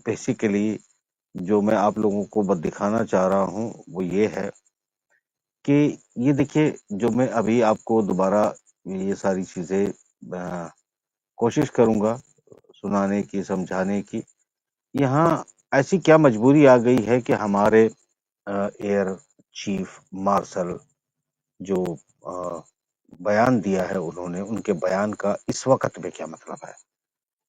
Basically जो मैं आप लोगों को दिखाना चाह रहा हूँ वो ये है कि ये देखिए, जो मैं अभी आपको दोबारा ये सारी चीजें कोशिश करूंगा सुनाने की, समझाने की। यहाँ ऐसी क्या मजबूरी आ गई है कि हमारे एयर चीफ मार्शल जो अ, बयान दिया है उन्होंने, उनके बयान का इस वक्त में क्या मतलब है।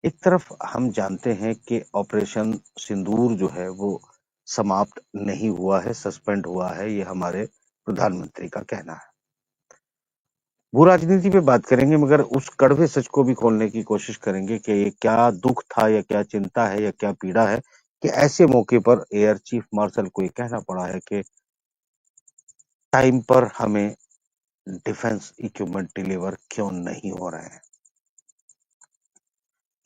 एक तरफ हम जानते हैं कि ऑपरेशन सिंदूर जो है वो समाप्त नहीं हुआ है, सस्पेंड हुआ है, ये हमारे प्रधानमंत्री का कहना है। वो राजनीति पे बात करेंगे मगर उस कड़वे सच को भी खोलने की कोशिश करेंगे कि ये क्या दुख था या क्या चिंता है या क्या पीड़ा है कि ऐसे मौके पर एयर चीफ मार्शल को ये कहना पड़ा है कि टाइम पर हमें डिफेंस इक्विपमेंट डिलीवर क्यों नहीं हो रहे हैं।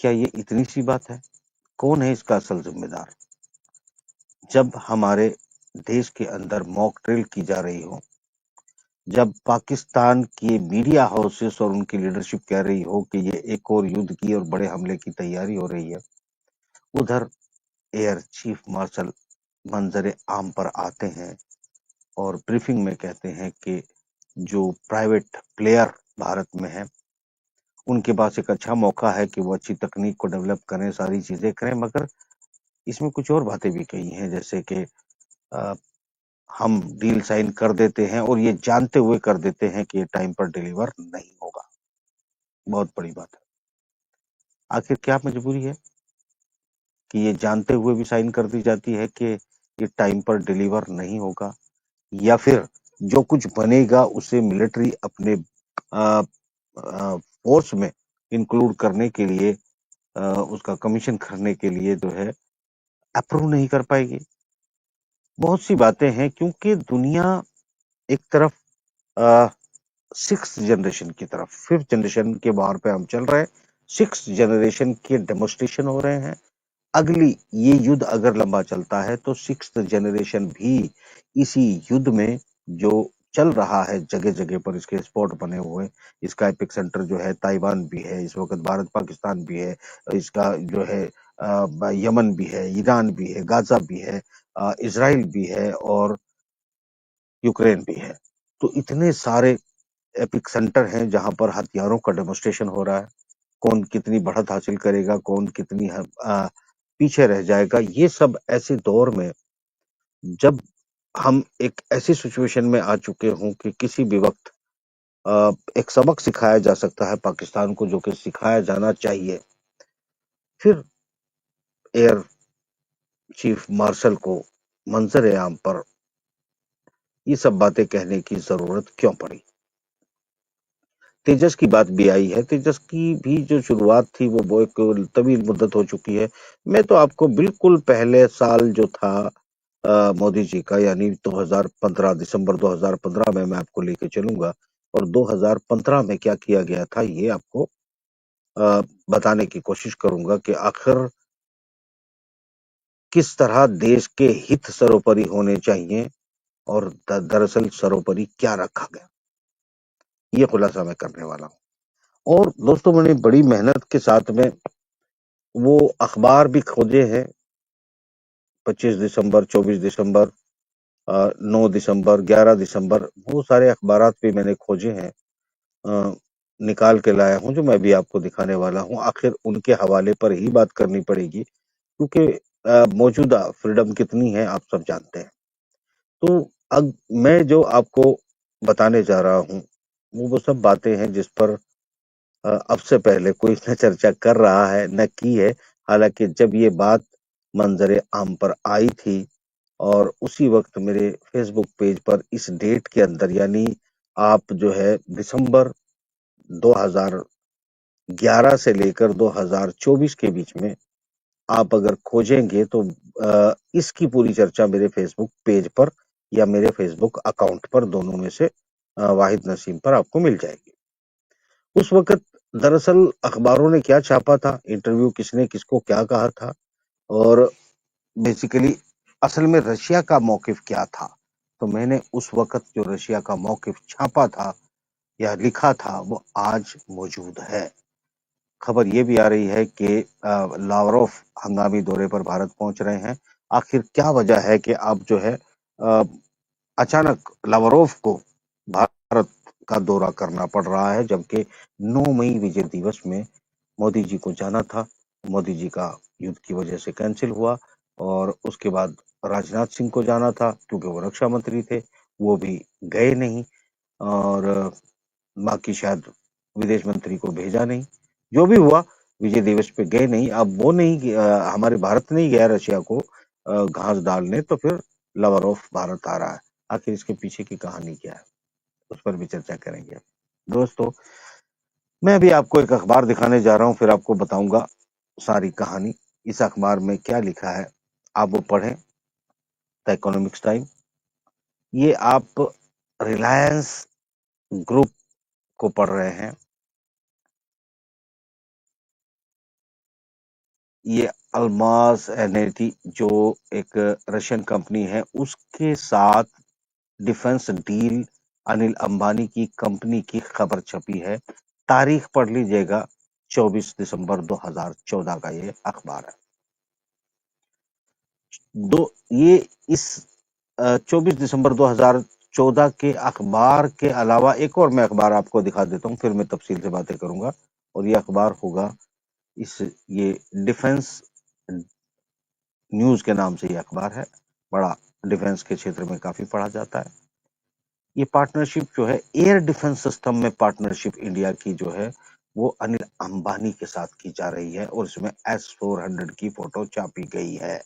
क्या ये इतनी सी बात है? कौन है इसका असल जिम्मेदार? जब हमारे देश के अंदर मॉक ड्रिल की जा रही हो, जब पाकिस्तान के मीडिया हाउसेस और उनकी लीडरशिप कह रही हो कि ये एक और युद्ध की और बड़े हमले की तैयारी हो रही है, उधर एयर चीफ मार्शल मंजर आम पर आते हैं और ब्रीफिंग में कहते हैं कि जो प्राइवेट प्लेयर भारत में है उनके पास एक अच्छा मौका है कि वो अच्छी तकनीक को डेवलप करें, सारी चीजें करें, मगर इसमें कुछ और बातें भी कही हैं, जैसे कि अ, हम डील साइन कर देते हैं और ये जानते हुए कर देते हैं कि ये टाइम पर डिलीवर नहीं होगा। बहुत बड़ी बात है। आखिर क्या मजबूरी है कि ये जानते हुए भी साइन कर दी जाती है कि ये टाइम पर डिलीवर नहीं होगा, या फिर जो कुछ बनेगा उसे मिलिट्री अपने फोर्स में इंक्लूड करने के लिए, उसका कमीशन करने के लिए जो है अप्रूव नहीं कर पाएगी। बहुत सी बातें हैं क्योंकि दुनिया एक तरफ सिक्स जनरेशन की तरफ, फिफ्थ जनरेशन के बाहर पे हम चल रहे हैं, सिक्स जनरेशन के डेमोस्ट्रेशन हो रहे हैं। अगली ये युद्ध अगर लंबा चलता है तो सिक्स जनरेशन भी इसी युद्ध में जो चल रहा है, जगह जगह पर इसके स्पॉट बने हुए, इसका एपिक सेंटर जो है ताइवान भी है, इस वक्त भारत पाकिस्तान भी है, इसका जो है यमन भी है, ईरान भी है, गाजा भी है, इसराइल भी है और यूक्रेन भी है। तो इतने सारे एपिक सेंटर हैं जहां पर हथियारों का डेमोस्ट्रेशन हो रहा है। कौन कितनी बढ़त हासिल करेगा, कौन कितनी पीछे रह जाएगा, ये सब ऐसे दौर में जब हम एक ऐसी सिचुएशन में आ चुके हों कि किसी भी वक्त एक सबक सिखाया जा सकता है पाकिस्तान को, जो कि सिखाया जाना चाहिए, फिर एयर चीफ मार्शल को मंजर आम पर ये सब बातें कहने की जरूरत क्यों पड़ी। तेजस की बात भी आई है। तेजस की भी जो शुरुआत थी वो एक तवील मुद्दत हो चुकी है। मैं तो आपको बिल्कुल पहले साल जो था मोदी जी का, यानी 2015, दिसंबर 2015 में मैं आपको लेके चलूंगा और 2015 में क्या किया गया था ये आपको बताने की कोशिश करूंगा कि आखिर किस तरह देश के हित सर्वोपरि होने चाहिए और दरअसल सर्वोपरि क्या रखा गया, ये खुलासा मैं करने वाला हूँ। और दोस्तों, मैंने बड़ी मेहनत के साथ में वो अखबार भी खोजे हैं। 25 दिसंबर, 24 दिसंबर, 9 दिसंबर, 11 दिसंबर, वो सारे अखबारात भी मैंने खोजे हैं, अ, निकाल के लाया हूँ, जो मैं भी आपको दिखाने वाला हूँ। आखिर उनके हवाले पर ही बात करनी पड़ेगी क्योंकि मौजूदा फ्रीडम कितनी है आप सब जानते हैं। तो अब मैं जो आपको बताने जा रहा हूँ वो सब बातें हैं जिस पर अब से पहले कोई न चर्चा कर रहा है न की है। हालांकि जब ये बात मंजरे आम पर आई थी और उसी वक्त मेरे फेसबुक पेज पर इस डेट के अंदर, यानी आप जो है दिसंबर 2011 से लेकर 2024 के बीच में आप अगर खोजेंगे तो इसकी पूरी चर्चा मेरे फेसबुक पेज पर या मेरे फेसबुक अकाउंट पर, दोनों में से वाहिद नसीम पर आपको मिल जाएगी। उस वक्त दरअसल अखबारों ने क्या छापा था, इंटरव्यू किसने किसको क्या कहा था, और बेसिकली असल में रशिया का मौकिफ क्या था, तो मैंने उस वक्त जो रशिया का मौकिफ छापा था या लिखा था वो आज मौजूद है। खबर ये भी आ रही है कि लावरोव हंगामी दौरे पर भारत पहुंच रहे हैं। आखिर क्या वजह है कि अब जो है अचानक लावरोव को भारत का दौरा करना पड़ रहा है, जबकि 9 मई विजय दिवस में मोदी जी को जाना था। मोदी जी का युद्ध की वजह से कैंसिल हुआ और उसके बाद राजनाथ सिंह को जाना था क्योंकि वो रक्षा मंत्री थे, वो भी गए नहीं और बाकी शायद विदेश मंत्री को भेजा नहीं। जो भी हुआ, विजय दिवस पे गए नहीं। अब वो नहीं हमारे भारत नहीं गया रशिया को घास डालने, तो फिर लावरोव भारत आ रहा है। आखिर इसके पीछे की कहानी क्या है, उस पर भी चर्चा करेंगे। दोस्तों, मैं अभी आपको एक अखबार दिखाने जा रहा हूँ, फिर आपको बताऊंगा सारी कहानी। इस अखबार में क्या लिखा है आप वो पढ़ें। The economics time. ये आप रिलायंस ग्रुप को पढ़ रहे हैं। ये अल्मास एनएटी जो एक रशियन कंपनी है, उसके साथ डिफेंस डील अनिल अंबानी की कंपनी की खबर छपी है। तारीख पढ़ लीजिएगा, 24 दिसंबर 2014 का ये अखबार है। दो ये इस 24 दिसंबर 2014 के अखबार के अलावा एक और मैं अखबार आपको दिखा देता हूँ, फिर मैं तफसील से बातें करूंगा। और ये अखबार होगा इस ये डिफेंस न्यूज के नाम से ये अखबार है। बड़ा डिफेंस के क्षेत्र में काफी पढ़ा जाता है। ये पार्टनरशिप जो है एयर डिफेंस सिस्टम में पार्टनरशिप इंडिया की जो है वो अनिल अंबानी के साथ की जा रही है और इसमें S-400 की फोटो छापी गई है।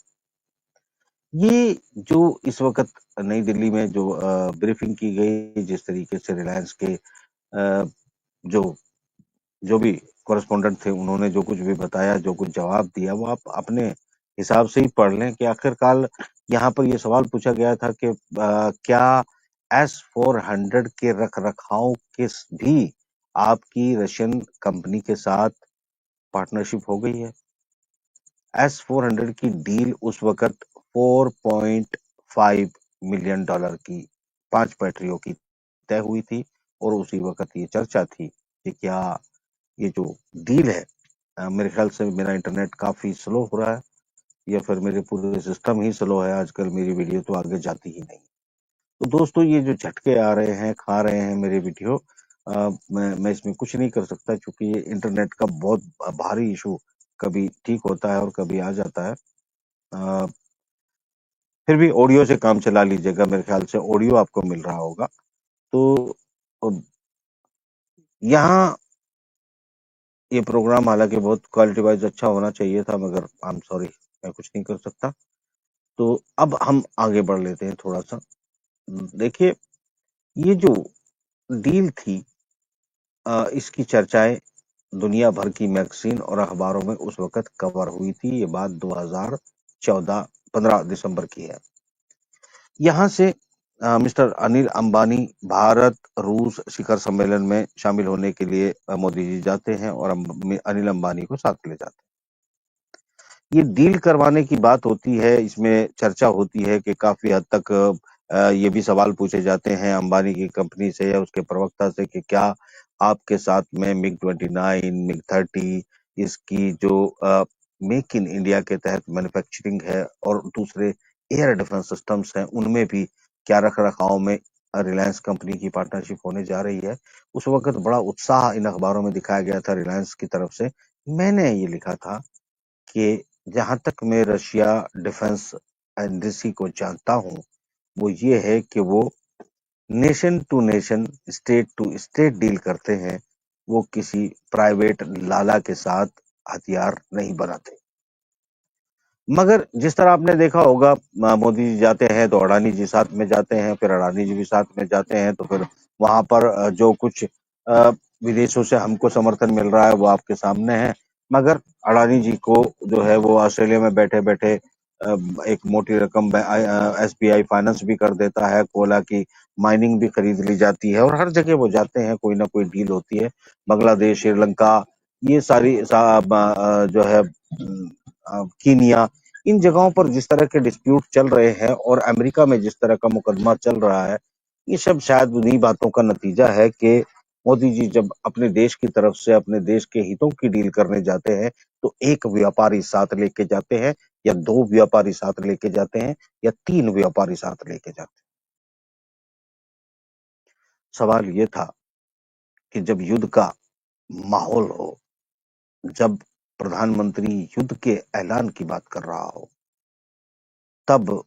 ये जो इस वक्त नई दिल्ली में जो ब्रीफिंग की गई, जिस तरीके से रिलायंस के जो जो भी कॉरेस्पॉन्डेंट थे, उन्होंने जो कुछ भी बताया, जो कुछ जवाब दिया, वो आप अपने हिसाब से ही पढ़ लें कि आखिरकार यहाँ पर ये सवाल पूछा गया था कि क्या S-400 के रख रखाव के भी आपकी रशियन कंपनी के साथ पार्टनरशिप हो गई है। S-400 की डील उस वक्त $4.5 मिलियन की 5 बैटरियों की तय हुई थी और उसी वक्त ये चर्चा थी कि क्या ये जो डील है, मेरे ख्याल से मेरा इंटरनेट काफी स्लो हो रहा है या फिर मेरे पूरे सिस्टम ही स्लो है आजकल, मेरी वीडियो तो आगे जाती ही नहीं। तो दोस्तों, ये जो झटके आ रहे हैं, खा रहे हैं मेरे वीडियो, मैं इसमें कुछ नहीं कर सकता क्योंकि ये इंटरनेट का बहुत भारी इशू कभी ठीक होता है और कभी आ जाता है। अ, फिर भी ऑडियो से काम चला लीजिएगा, मेरे ख्याल से ऑडियो आपको मिल रहा होगा। तो अ, यहाँ ये प्रोग्राम हालांकि बहुत क्वालिटी वाइज अच्छा होना चाहिए था, मगर आई एम सॉरी, मैं कुछ नहीं कर सकता। तो अब हम आगे बढ़ लेते हैं थोड़ा सा। देखिए, ये जो डील थी, इसकी चर्चाएं दुनिया भर की मैगजीन और अखबारों में उस वक्त कवर हुई थी। ये बात 2014 15 दिसंबर की है। यहाँ से मिस्टर अनिल अंबानी भारत रूस शिखर सम्मेलन में शामिल होने के लिए मोदी जी जाते हैं और अनिल अंबानी को साथ ले जाते हैं। ये डील करवाने की बात होती है, इसमें चर्चा होती है कि काफी हद तक ये भी सवाल पूछे जाते हैं अंबानी की कंपनी से या उसके प्रवक्ता से कि क्या आपके साथ में MiG-29, MiG-30 इसकी जो मेक इन इंडिया के तहत मैन्युफैक्चरिंग है और दूसरे एयर डिफेंस सिस्टम्स हैं, उनमें भी क्या रख रखाव में रिलायंस कंपनी की पार्टनरशिप होने जा रही है। उस वक्त बड़ा उत्साह इन अखबारों में दिखाया गया था रिलायंस की तरफ से। मैंने ये लिखा था कि जहां तक मैं रशिया डिफेंस इंडस्ट्री को जानता हूं, वो ये है कि वो nation to nation, state to state deal करते हैं। वो किसी प्राइवेट लाला के साथ हथियार नहीं बनाते। मगर जिस तरह आपने देखा होगा, मोदी जी जाते हैं तो अडानी जी साथ में जाते हैं, फिर अडानी जी भी साथ में जाते हैं, तो फिर वहां पर जो कुछ विदेशों से हमको समर्थन मिल रहा है वो आपके सामने है। मगर अडानी जी को जो है वो ऑस्ट्रेलिया में बैठे बैठे एक मोटी रकम SBI फाइनेंस भी कर देता है, कोयला की माइनिंग भी खरीद ली जाती है और हर जगह वो जाते हैं, कोई ना कोई डील होती है। बांग्लादेश, श्रीलंका, ये सारी जो है कीनिया, इन जगहों पर जिस तरह के डिस्प्यूट चल रहे हैं और अमेरिका में जिस तरह का मुकदमा चल रहा है, ये सब शायद उन्हीं बातों का नतीजा है कि मोदी जी जब अपने देश की तरफ से अपने देश के हितों की डील करने जाते हैं, तो 1 व्यापारी साथ लेके जाते हैं या 2 व्यापारी साथ लेके जाते हैं या 3 व्यापारी साथ लेके जाते हैं। सवाल ये था कि जब युद्ध का माहौल हो, जब प्रधानमंत्री युद्ध के ऐलान की बात कर रहा हो, तब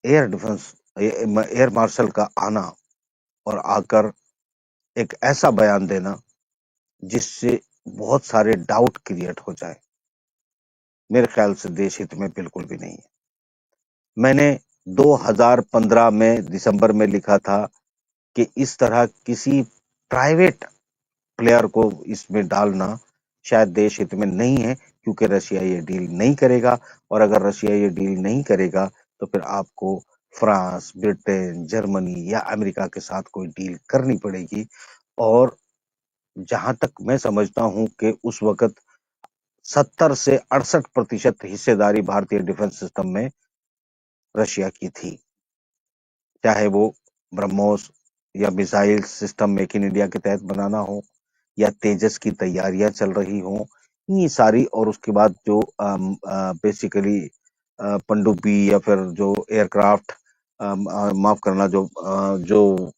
एयर डिफेंस एयर मार्शल का आना और आकर एक ऐसा बयान देना जिससे बहुत सारे डाउट क्रिएट हो जाए, मेरे ख्याल से देश हित में बिल्कुल भी नहीं है। मैंने 2015 में दिसंबर में लिखा था कि इस तरह किसी प्राइवेट प्लेयर को इसमें डालना शायद देश हित में नहीं है, क्योंकि रशिया ये डील नहीं करेगा और अगर रशिया ये डील नहीं करेगा तो फिर आपको फ्रांस, ब्रिटेन, जर्मनी या अमेरिका के साथ कोई डील करनी पड़ेगी। और जहां तक मैं समझता हूं कि उस वक्त 70 से 68% हिस्सेदारी भारतीय डिफेंस सिस्टम में रशिया की थी, चाहे वो ब्रह्मोस या missile system make in India के तहत बनाना हो या तेजस की तैयारियां चल रही हो, ये सारी। और उसके बाद जो बेसिकली पनडुब्बी या फिर जो एयरक्राफ्ट, माफ करना, जो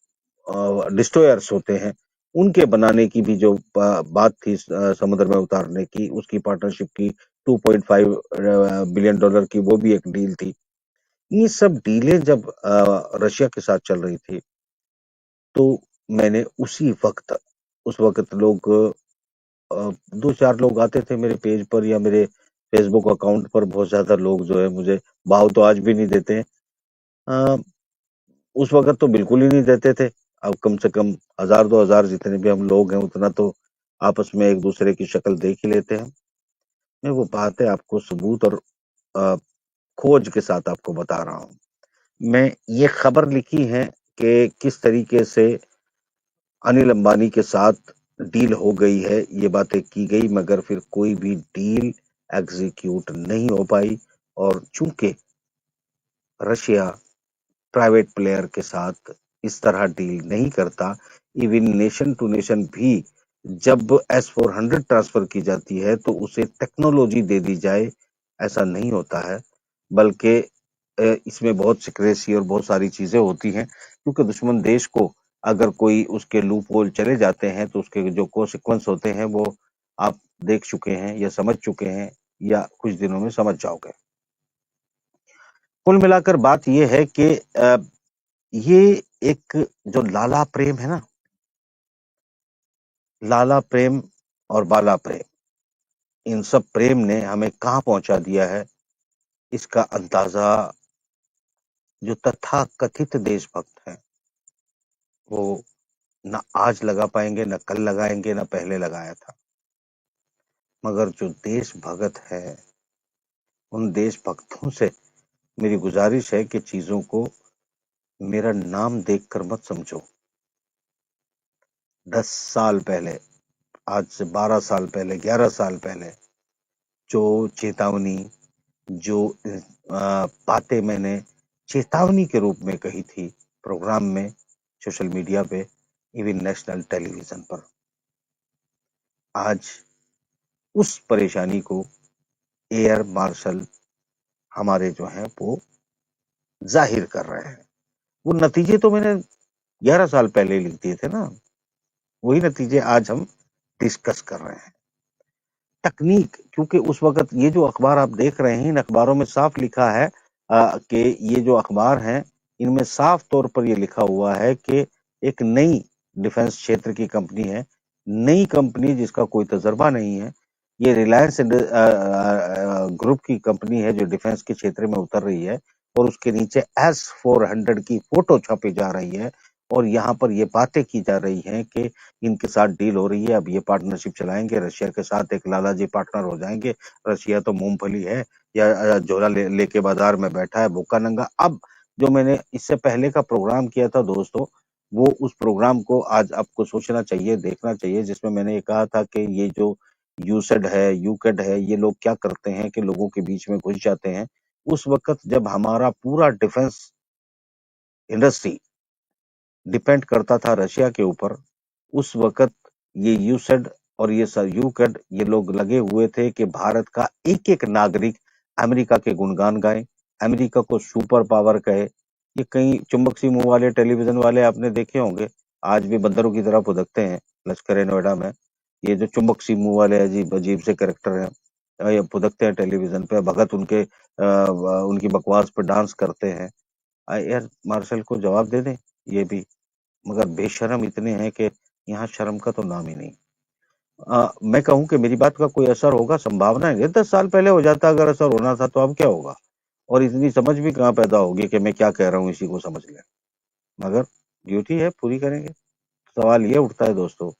डिस्ट्रॉयर्स होते हैं, उनके बनाने की भी जो बात थी, समुद्र में उतारने की, उसकी पार्टनरशिप की, $2.5 बिलियन की, वो भी एक डील थी। ये सब डीलें जब रशिया के साथ चल रही थी, तो मैंने उस वक्त लोग, 2-4 लोग आते थे मेरे पेज पर या मेरे फेसबुक अकाउंट पर, बहुत ज्यादा लोग जो है मुझे भाव तो आज भी नहीं देते हैं। अ, उस वक्त तो बिल्कुल ही नहीं देते थे। अब कम से कम 1000-2000 जितने भी हम लोग हैं, उतना तो आपस में एक दूसरे की शक्ल देख ही लेते हैं। मैं वो बातें आपको सबूत और अ, खोज के साथ आपको बता रहा हूँ। मैं ये खबर लिखी है कि किस तरीके से अनिल अंबानी के साथ डील हो गई है, ये बातें की गई, मगर फिर कोई भी डील एग्जीक्यूट नहीं हो पाई। और चूंकि रशिया प्राइवेट प्लेयर के साथ इस तरह डील नहीं करता, इवन नेशन टू नेशन भी जब S-400 ट्रांसफर की जाती है तो उसे टेक्नोलॉजी दे दी जाए, ऐसा नहीं होता है। बल्कि इसमें बहुत सिक्रेसी और बहुत सारी चीजें होती हैं, क्योंकि दुश्मन देश को अगर कोई उसके लूप होल चले जाते हैं तो उसके जो कॉन्सिक्वेंस होते हैं वो आप देख चुके हैं या समझ चुके हैं या कुछ दिनों में समझ जाओगे। कुल मिलाकर बात यह है कि ये एक जो लाला प्रेम है ना, लाला प्रेम और बाला प्रेम, इन सब प्रेम ने हमें कहाँ पहुंचा दिया है, इसका अंदाजा जो तथाकथित देशभक्त हैं वो ना आज लगा पाएंगे, ना कल लगाएंगे, ना पहले लगाया था। मगर जो देशभक्त है, उन देशभक्तों से मेरी गुजारिश है कि चीजों को मेरा नाम देखकर मत समझो। 10 साल पहले, आज से 12 साल पहले, 11 साल पहले जो चेतावनी, जो बातें मैंने चेतावनी के रूप में कही थी प्रोग्राम में, सोशल मीडिया पे, इवन नेशनल टेलीविजन पर, आज उस परेशानी को एयर मार्शल हमारे जो हैं वो जाहिर कर रहे हैं। वो नतीजे तो मैंने 11 साल पहले लिख दिए थे ना, वही नतीजे आज हम डिस्कस कर रहे हैं। तकनीक, क्योंकि उस वक्त ये जो अखबार आप देख रहे हैं, इन अखबारों में साफ लिखा है कि ये जो अखबार हैं, इनमें साफ तौर पर ये लिखा हुआ है कि एक नई डिफेंस क्षेत्र की कंपनी है, नई कंपनी जिसका कोई तजर्बा नहीं है, ये रिलायंस ग्रुप की कंपनी है जो डिफेंस के क्षेत्र में उतर रही है, और उसके नीचे S-400 की फोटो छपी जा रही है और यहाँ पर ये बातें की जा रही हैं कि इनके साथ डील हो रही है, अब ये पार्टनरशिप चलाएंगे, रशिया के साथ एक लाला जी पार्टनर हो जाएंगे। रशिया तो मूंगफली है या झोला लेके बाजार में बैठा है भूखा नंगा। अब जो मैंने इससे पहले का प्रोग्राम किया था दोस्तों, वो उस प्रोग्राम को आज आपको सोचना चाहिए, देखना चाहिए, जिसमें मैंने ये कहा था कि ये जो यूसेड है, यूकेड है, ये लोग क्या करते हैं कि लोगों के बीच में घुस जाते हैं। उस वक्त जब हमारा पूरा डिफेंस इंडस्ट्री डिपेंड करता था रशिया के ऊपर, उस वक़्त ये यूसेड और ये यूकैड ये लोग लगे हुए थे कि भारत का एक-एक नागरिक अमेरिका के गुणगान गाए, अमेरिका को सुपर पावर कहे। ये कई चुंबक सी मुँह वाले टेलीविज़न वाले आपने देखे होंगे, आज भी बंदरों की तरह फुदकते हैं लश्कर-ए-नोएडा में। ये जो चुंबक सी मुँह वाले अजीब-अजीब से कैरेक्टर हैं ये फुदकते हैं टेलीविज़न पे, भगत उनके उनकी बकवास पे डांस करते हैं। एयर मार्शल को जवाब दे दें ये भी, मगर बेशर्म इतने हैं कि यहाँ शर्म का तो नाम ही नहीं। मैं कहूँ कि मेरी बात का कोई असर होगा, संभावना है 10 साल पहले हो जाता अगर असर होना था तो अब क्या होगा? और इतनी समझ भी कहाँ पैदा होगी कि मैं क्या कह रहा हूँ इसी को समझ लें। मगर ड्यूटी है, पूरी करेंगे। सवाल ये उठता है दोस्तों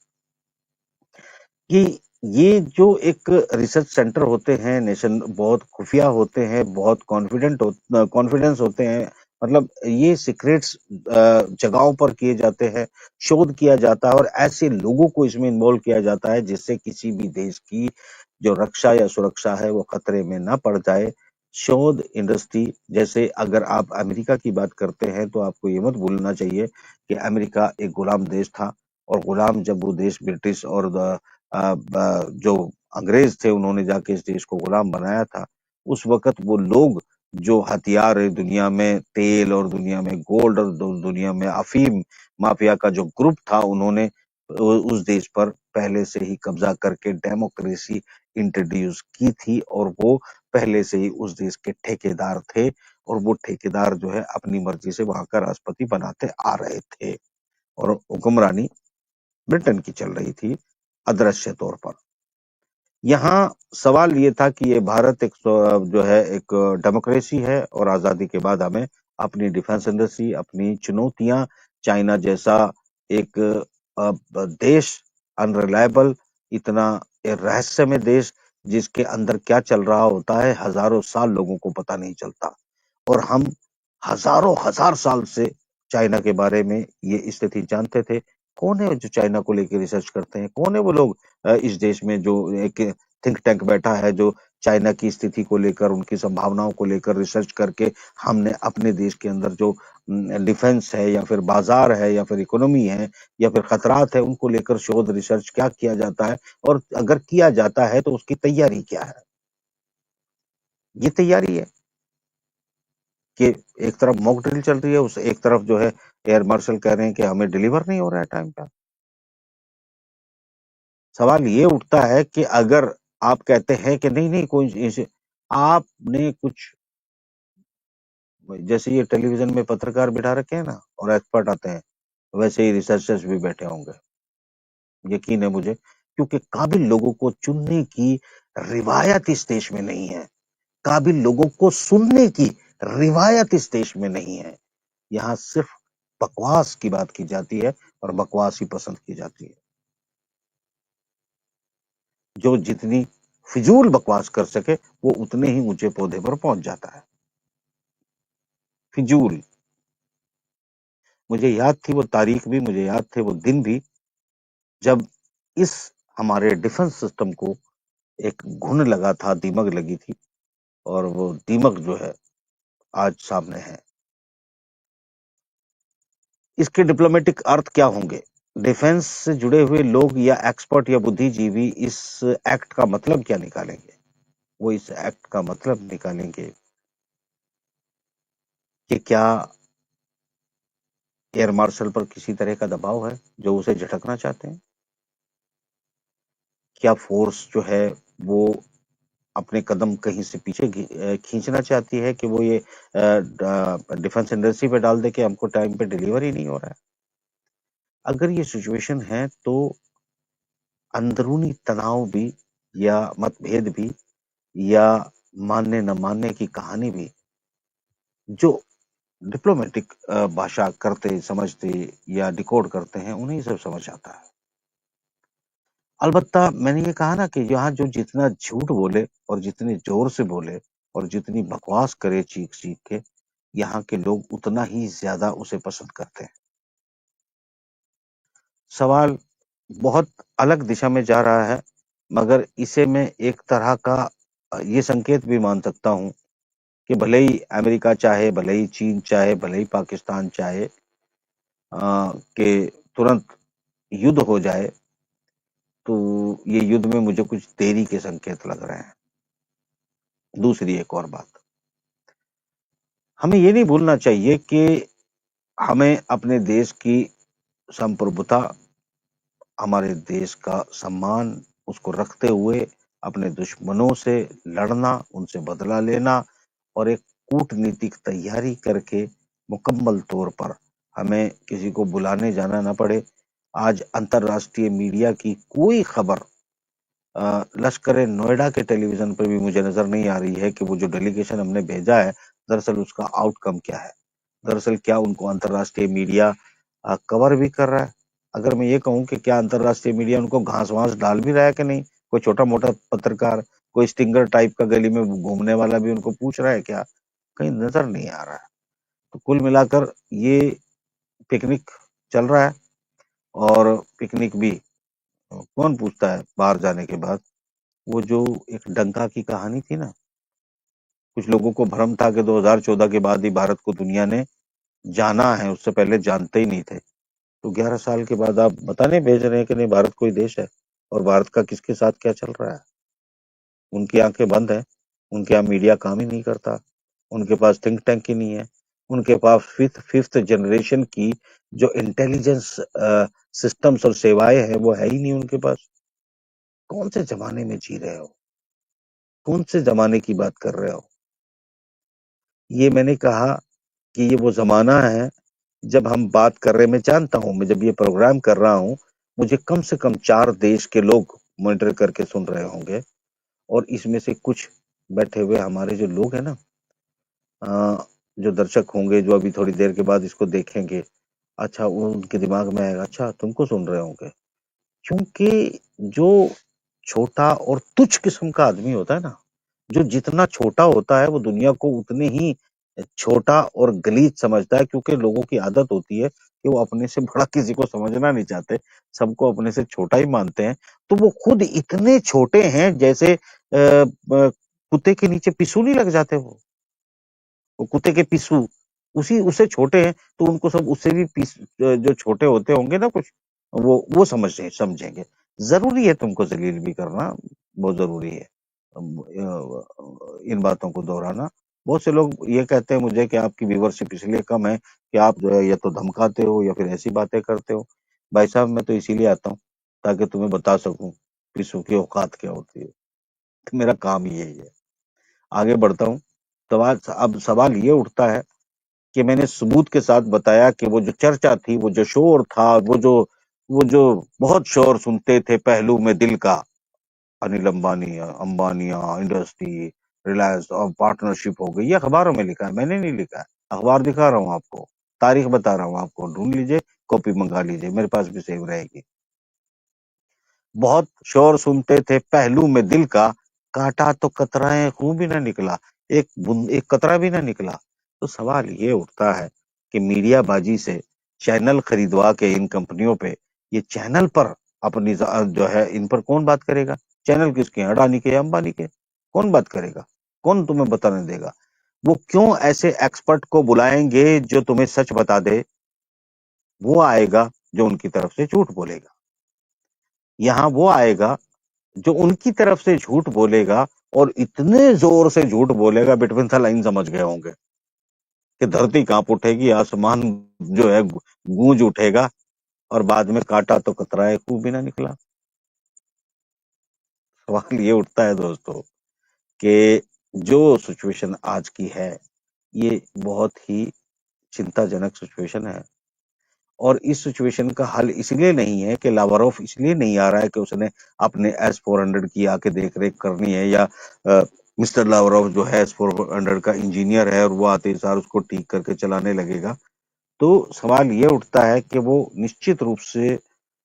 कि ये जो एक रिसर्च सेंटर होते हैं, नेशन बहुत खुफिया होते हैं, बहुत कॉन्फिडेंस होते हैं, मतलब ये सीक्रेट्स जगहों पर किए जाते हैं, शोध किया जाता है और ऐसे लोगों को इसमें इन्वॉल्व किया जाता है जिससे किसी भी देश की जो रक्षा या सुरक्षा है वो खतरे में ना पड़ जाए। शोध इंडस्ट्री जैसे अगर आप अमेरिका की बात करते हैं तो आपको ये मत भूलना चाहिए कि अमेरिका एक गुलाम देश था और गुलाम जब वो देश ब्रिटिश और जो अंग्रेज थे उन्होंने जाके इस देश को गुलाम बनाया था। उस वक़्त वो लोग जो हथियार दुनिया में तेल और दुनिया में गोल्ड और दुनिया में अफ़ीम माफिया का जो ग्रुप था उन्होंने उस देश पर पहले से ही कब्जा करके डेमोक्रेसी इंट्रोड्यूस की थी और वो पहले से ही उस देश के ठेकेदार थे और वो ठेकेदार जो है अपनी मर्जी से वहाँ का राष्ट्रपति बनाते आ रहे थे और हुक्मरानी ब्रिटेन की चल रही थी अदृश्य तौर पर। यहाँ सवाल ये था कि ये भारत एक जो है एक डेमोक्रेसी है और आज़ादी के बाद हमें अपनी डिफेंस इंडस्ट्री, अपनी चुनौतियाँ, चाइना जैसा एक देश अनरिलायबल इतना रहस्यमय देश जिसके अंदर क्या चल रहा होता है हज़ारों साल लोगों को पता नहीं चलता। और हम हज़ारों हजार साल से चाइना के बारे में ये स्थिति जानते थे। कौन है जो चाइना को लेके रिसर्च करते हैं? कौन है वो लोग इस देश में जो एक थिंक टैंक बैठा है जो चाइना की स्थिति को लेकर, उनकी संभावनाओं को लेकर रिसर्च करके हमने अपने देश के अंदर जो डिफेंस है या फिर बाज़ार है या फिर इकोनॉमी है या फिर खतरात है, उनको लेकर शोध रिसर्च क्या किया जाता है? और अगर किया जाता है तो उसकी तैयारी क्या है? ये तैयारी है। कि एक तरफ मॉक ड्रिल चल रही है, उस एक तरफ जो है एयर मार्शल कह रहे हैं कि हमें डिलीवर नहीं हो रहा है टाइम पे। सवाल ये उठता है कि अगर आप कहते हैं कि नहीं-नहीं कोई इस आपने कुछ जैसे ये टेलीविज़न में पत्रकार बिठा रखे हैं ना और एक्सपर्ट आते हैं, वैसे ही रिसर्चर्स भी बैठे होंगे। यकीन है मुझे क्योंकि काबिल लोगों को चुनने की रिवायत इस देश में नहीं है। काबिल लोगों को सुनने की रिवायत इस देश में नहीं है। यहाँ सिर्फ बकवास की बात की जाती है और बकवास ही पसंद की जाती है। जो जितनी फिजूल बकवास कर सके, वो उतने ही ऊंचे पौधे पर पहुंच जाता है। फिजूल। मुझे याद थी वो तारीख भी, मुझे याद थे वो दिन भी, जब इस हमारे डिफेंस सिस्टम को एक घुन लगा था, दीमक लगी थी और वो दीमक जो है आज सामने है। इसके डिप्लोमेटिक अर्थ क्या होंगे? डिफेंस से जुड़े हुए लोग या एक्सपर्ट या बुद्धिजीवी इस एक्ट का मतलब क्या निकालेंगे? वो इस एक्ट का मतलब निकालेंगे कि क्या एयर मार्शल पर किसी तरह का दबाव है जो उसे झटकना चाहते हैं? क्या फोर्स जो है वो अपने कदम कहीं से पीछे खींचना चाहती है कि वो ये डिफेंस इंडस्ट्री पे डाल दे कि हमको टाइम पे डिलीवर ही नहीं हो रहा है? अगर ये सिचुएशन है तो अंदरूनी तनाव भी या मतभेद भी या मानने न मानने की कहानी भी जो डिप्लोमेटिक भाषा करते, समझते या डिकोड करते हैं, उन्हें सब समझ आता है। अलबत्ता मैंने ये कहा ना कि यहाँ जो जितना झूठ बोले और जितने ज़ोर से बोले और जितनी बकवास करे चीख-चीख के, यहाँ के लोग उतना ही ज़्यादा उसे पसंद करते हैं। सवाल बहुत अलग दिशा में जा रहा है, मगर इसे मैं एक तरह का ये संकेत भी मान सकता हूँ कि भले ही अमेरिका चाहे, भले ही चीन चाहे, भले ही पाकिस्तान चाहे कि तुरंत युद्ध हो जाए तो ये युद्ध में मुझे कुछ देरी के संकेत लग रहे हैं। दूसरी एक और बात, हमें ये नहीं भूलना चाहिए कि हमें अपने देश की संप्रभुता, हमारे देश का सम्मान, उसको रखते हुए अपने दुश्मनों से लड़ना, उनसे बदला लेना और एक कूटनीतिक तैयारी करके मुकम्मल तौर पर हमें किसी को बुलाने जाना ना पड़े। आज अंतर्राष्ट्रीय मीडिया की कोई खबर लश्कर नोएडा के टेलीविजन पर भी मुझे नजर नहीं आ रही है कि वो जो डेलीगेशन हमने भेजा है, दरअसल उसका आउटकम क्या है। दरअसल क्या उनको अंतर्राष्ट्रीय मीडिया कवर भी कर रहा है? अगर मैं ये कहूं कि क्या अंतर्राष्ट्रीय मीडिया उनको घास वास डाल भी रहा है कि नहीं, कोई छोटा मोटा पत्रकार, कोई स्टिंगर टाइप का गली में घूमने वाला भी उनको पूछ रहा है क्या? कहीं नजर नहीं आ रहा है। तो कुल मिलाकर ये पिकनिक चल रहा है, और पिकनिक भी कौन पूछता है बाहर जाने के बाद। वो जो एक डंका की कहानी थी ना, कुछ लोगों को भ्रम था कि 2014 के बाद ही भारत को दुनिया ने जाना है, उससे पहले जानते ही नहीं थे। तो 11 साल के बाद आप बताने भेज रहे हैं कि नहीं भारत कोई देश है, और भारत का किसके साथ क्या चल रहा है। उनकी आंखें बंद है, उनके यहाँ मीडिया काम ही नहीं करता, उनके पास थिंक टैंक ही नहीं है, उनके पास फिफ्थ फिफ्थ जनरेशन की जो इंटेलिजेंस सिस्टम्स और सेवाएं हैं वो है ही नहीं उनके पास। कौन से जमाने में जी रहे हो, कौन से जमाने की बात कर रहे हो? ये मैंने कहा कि ये वो जमाना है जब हम बात कर रहे हैं। मैं जानता हूं, मैं जब ये प्रोग्राम कर रहा हूं, मुझे कम से कम 4 देश के लोग मॉनिटर करके सुन रहे होंगे, और इसमें से कुछ बैठे हुए हमारे जो लोग हैं ना, जो दर्शक होंगे जो अभी थोड़ी देर के बाद इसको देखेंगे, अच्छा वो उनके दिमाग में आएगा, अच्छा तुमको सुन रहे होंगे। क्योंकि जो छोटा और तुच्छ किस्म का आदमी होता है ना, जो जितना छोटा होता है वो दुनिया को उतने ही छोटा और गलीज समझता है, क्योंकि लोगों की आदत होती है कि वो अपने से बड़ा किसी को समझना नहीं चाहते, सबको अपने से छोटा ही मानते हैं। तो वो खुद इतने छोटे हैं जैसे कुत्ते के नीचे पिस्सू नहीं लग जाते वो कुत्ते के पिस्सू उसी उससे छोटे हैं, तो उनको सब उससे भी जो छोटे होते होंगे ना कुछ, वो समझेंगे। जरूरी है तुमको जलील भी करना, बहुत जरूरी है इन बातों को दोहराना। बहुत से लोग ये कहते हैं मुझे कि आपकी व्यूवरशिप इसलिए कम है कि आप जो है या तो धमकाते हो या फिर ऐसी बातें करते हो। भाई साहब मैं तो इसीलिए आता हूँ ताकि तुम्हें बता सकूं पिस्सू की औकात क्या होती है। तो मेरा काम ही यही है। आगे बढ़ता हूँ। अब सवाल ये उठता है कि मैंने सबूत के साथ बताया कि वो जो चर्चा थी, वो जो शोर था, वो जो बहुत शोर सुनते थे पहलू में दिल का, अनिल अंबानी, अंबानिया इंडस्ट्री, रिलायंस और पार्टनरशिप हो गई, ये अखबारों में लिखा है, मैंने नहीं लिखा है। अखबार दिखा रहा हूँ आपको, तारीख बता रहा हूँ आपको, ढूंढ लीजिए, कॉपी मंगा लीजिए, मेरे पास भी सेव रहेगी। बहुत शोर सुनते थे पहलू में दिल का, काटा तो कतराए खूं भी ना निकला, एक कतरा भी ना निकला। तो सवाल ये उठता है कि मीडियाबाजी से चैनल खरीदवा के इन कंपनियों पे, ये चैनल पर अपनी जो है इन पर कौन बात करेगा? चैनल किसके हैं, अडानी के या अंबानी के? कौन बात करेगा? कौन तुम्हें बताने देगा? वो क्यों ऐसे एक्सपर्ट को बुलाएंगे जो तुम्हें सच बता दे? वो आएगा जो उनकी तरफ से झूठ बोलेगा। यहाँ वो आएगा जो उनकी तरफ से झूठ बोलेगा, और इतने जोर से झूठ बोलेगा, बिटवीन द लाइन समझ गए होंगे कि धरती कांप उठेगी, आसमान जो है गूंज उठेगा, और बाद में काटा तो कतराए खूब भी ना निकला। सवाल ये उठता है दोस्तों कि जो सिचुएशन आज की है, ये बहुत ही चिंताजनक सिचुएशन है। और इस सिचुएशन का हल इसलिए नहीं है कि लावारोफ इसलिए नहीं आ रहा है कि उसने अपने S-400 की आके देख रेख करनी है, या मिस्टर लावारोफ जो है S-400 का इंजीनियर है और वो आते ही सार उसको ठीक करके चलाने लगेगा। तो सवाल ये उठता है कि वो निश्चित रूप से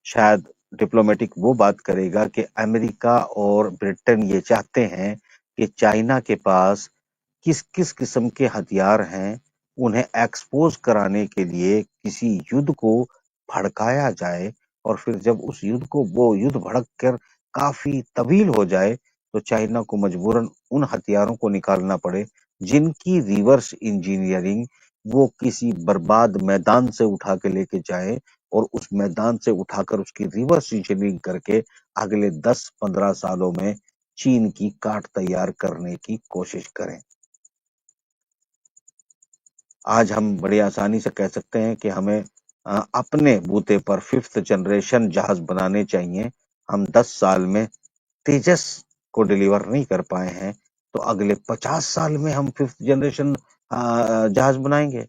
शायद डिप्लोमेटिक वो बात करेगा कि अमेरिका और ब्रिटेन ये चाहते हैं कि चाइना के पास किस किस किस्म के हथियार हैं, उन्हें एक्सपोज कराने के लिए किसी युद्ध को भड़काया जाए, और फिर जब उस युद्ध को वो युद्ध भड़क कर काफी तवील हो जाए, तो चाइना को मजबूरन उन हथियारों को निकालना पड़े जिनकी रिवर्स इंजीनियरिंग वो किसी बर्बाद मैदान से उठा के लेके जाए, और उस मैदान से उठाकर उसकी रिवर्स इंजीनियरिंग करके अगले 10-15 सालों में चीन की काट तैयार करने की कोशिश करें। आज हम बड़ी आसानी से कह सकते हैं कि हमें अपने बूते पर 5th जनरेशन जहाज बनाने चाहिए। हम 10 साल में तेजस को डिलीवर नहीं कर पाए हैं, तो अगले 50 साल में हम 5th जनरेशन जहाज बनाएंगे।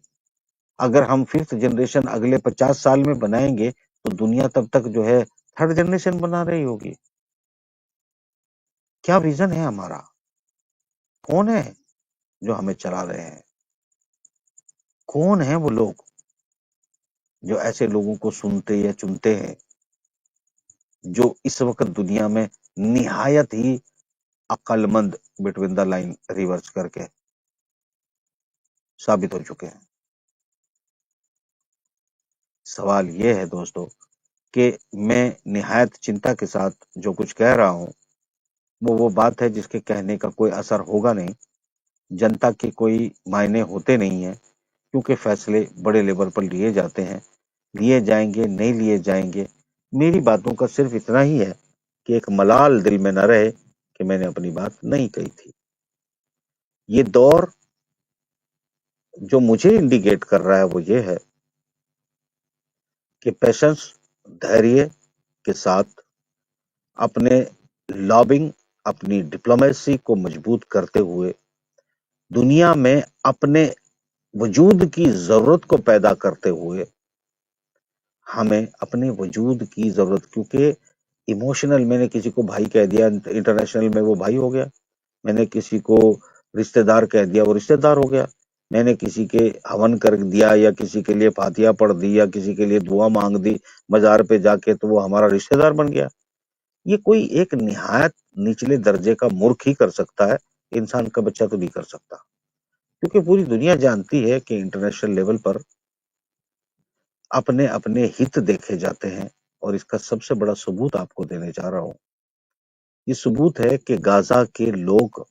अगर हम 5th जनरेशन अगले 50 साल में बनाएंगे, तो दुनिया तब तक जो है 3rd जनरेशन बना रही होगी। क्या विजन है हमारा? कौन है जो हमें चला रहे हैं? कौन है वो लोग जो ऐसे लोगों को सुनते या चुनते हैं, जो इस वक्त दुनिया में निहायत ही अक्लमंद बिटवीन द लाइन रिवर्स करके साबित हो चुके हैं। सवाल ये है दोस्तों कि मैं निहायत चिंता के साथ जो कुछ कह रहा हूं, वो बात है जिसके कहने का कोई असर होगा नहीं। जनता के कोई मायने होते नहीं है, क्योंकि फैसले बड़े लेवल पर लिए जाते हैं। लिए जाएंगे, नहीं लिए जाएंगे, मेरी बातों का सिर्फ इतना ही है कि एक मलाल दिल में न रहे कि मैंने अपनी बात नहीं कही थी। ये दौर जो मुझे इंडिकेट कर रहा है वो ये है कि पेशेंस, धैर्य के साथ अपने लॉबिंग, अपनी डिप्लोमेसी को मजबूत करते हुए दुनिया में अपने वजूद की जरूरत को पैदा करते हुए हमें अपने वजूद की जरूरत, क्योंकि इमोशनल मैंने किसी को भाई कह दिया, इंटरनेशनल में वो भाई हो गया। मैंने किसी को रिश्तेदार कह दिया, वो रिश्तेदार हो गया। मैंने किसी के हवन कर दिया या किसी के लिए फातिया पढ़ दी या किसी के लिए दुआ मांग दी मजार पे जाके, तो वो हमारा रिश्तेदार बन गया। ये कोई एक निहायत निचले दर्जे का मूर्ख ही कर सकता है, इंसान का बच्चा तो नहीं कर सकता। क्योंकि पूरी दुनिया जानती है कि इंटरनेशनल लेवल पर अपने अपने हित देखे जाते हैं। और इसका सबसे बड़ा सबूत आपको देने जा रहा हूं। ये सबूत है कि गाजा के लोग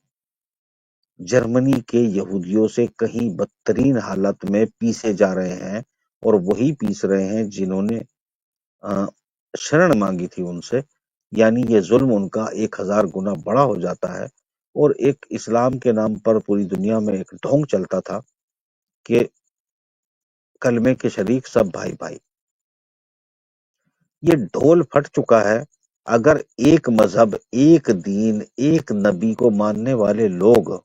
जर्मनी के यहूदियों से कहीं बदतरीन हालत में पीसे जा रहे हैं, और वही पीस रहे हैं जिन्होंने अ, शरण मांगी थी उनसे। यानी ये जुल्म उनका 1000 गुना बड़ा हो जाता है। और एक इस्लाम के नाम पर पूरी दुनिया में एक ढोंग चलता था कि कलमे के शरीक सब भाई भाई। ये ढोल फट चुका है। अगर एक मजहब, एक दीन, एक नबी को मानने वाले लोग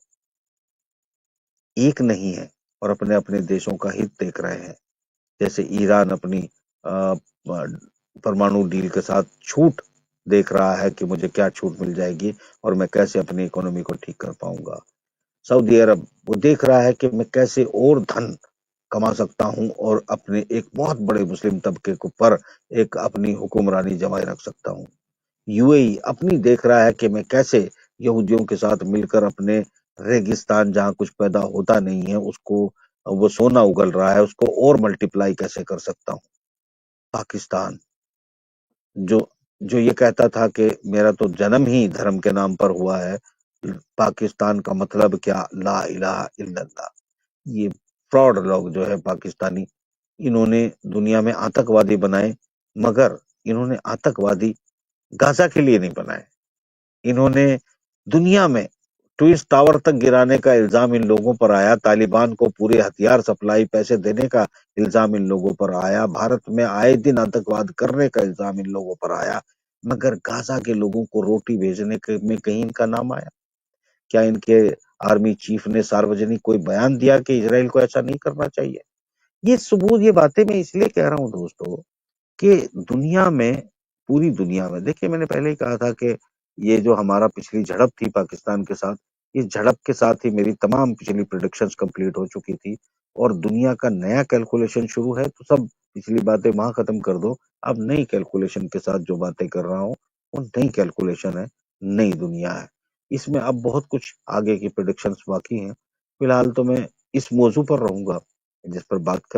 एक नहीं है और अपने अपने देशों का हित देख रहे हैं, जैसे ईरान अपनी परमाणु डील के साथ छूट देख रहा है कि मुझे क्या छूट मिल जाएगी और मैं कैसे अपनी इकोनॉमी को ठीक कर पाऊंगा। सऊदी अरब वो देख रहा है कि मैं कैसे और धन कमा सकता हूं और अपने एक बहुत बड़े मुस्लिम तबके को पर एक अपनी हुक्मरानी जमाए रख सकता हूं। यूएई अपनी देख रहा है कि मैं कैसे यहूदियों के साथ मिलकर अपने रेगिस्तान जहां कुछ पैदा होता नहीं है उसको, वो सोना उगल रहा है, उसको और मल्टीप्लाई कैसे कर सकता हूं। पाकिस्तान जो जो ये कहता था कि मेरा तो जन्म ही धर्म के नाम पर हुआ है, पाकिस्तान का मतलब क्या, ला इलाहा इल्लल्लाह। ये फ्रॉड लोग जो है पाकिस्तानी, इन्होंने दुनिया में आतंकवादी बनाए, मगर इन्होंने आतंकवादी गाजा के लिए नहीं बनाए। इन्होंने दुनिया में ट्विन टावर तक गिराने का इल्जाम इन लोगों पर आया, तालिबान को पूरे हथियार सप्लाई पैसे देने का इल्जाम इन लोगों पर आया, भारत में आए दिन आतंकवाद करने का इल्जाम इन लोगों पर आया, मगर गाजा के लोगों को रोटी भेजने में कहीं इनका नाम आया? क्या इनके आर्मी चीफ ने सार्वजनिक कोई बयान दिया कि इसराइल को ऐसा नहीं करना चाहिए? ये सबूत, ये बातें मैं इसलिए कह रहा हूं दोस्तों कि दुनिया में, पूरी दुनिया में, देखिए मैंने पहले ही कहा था कि ये जो हमारा पिछली झड़प थी पाकिस्तान के साथ, इस झड़प के साथ ही मेरी तमाम पिछली प्रेडिक्शंस कंप्लीट हो चुकी थी और दुनिया का नया कैलकुलेशन शुरू है। तो सब पिछली बातें वहां खत्म कर दो, अब नई कैलकुलेशन के साथ जो बातें कर रहा हूँ वो नई कैलकुलेशन है, नई दुनिया है। इसमें अब बहुत कुछ आगे की प्रेडिक्शंस बाकी हैं। फिलहाल तो मैं इस मौजू पर रहूंगा जिस पर बात कर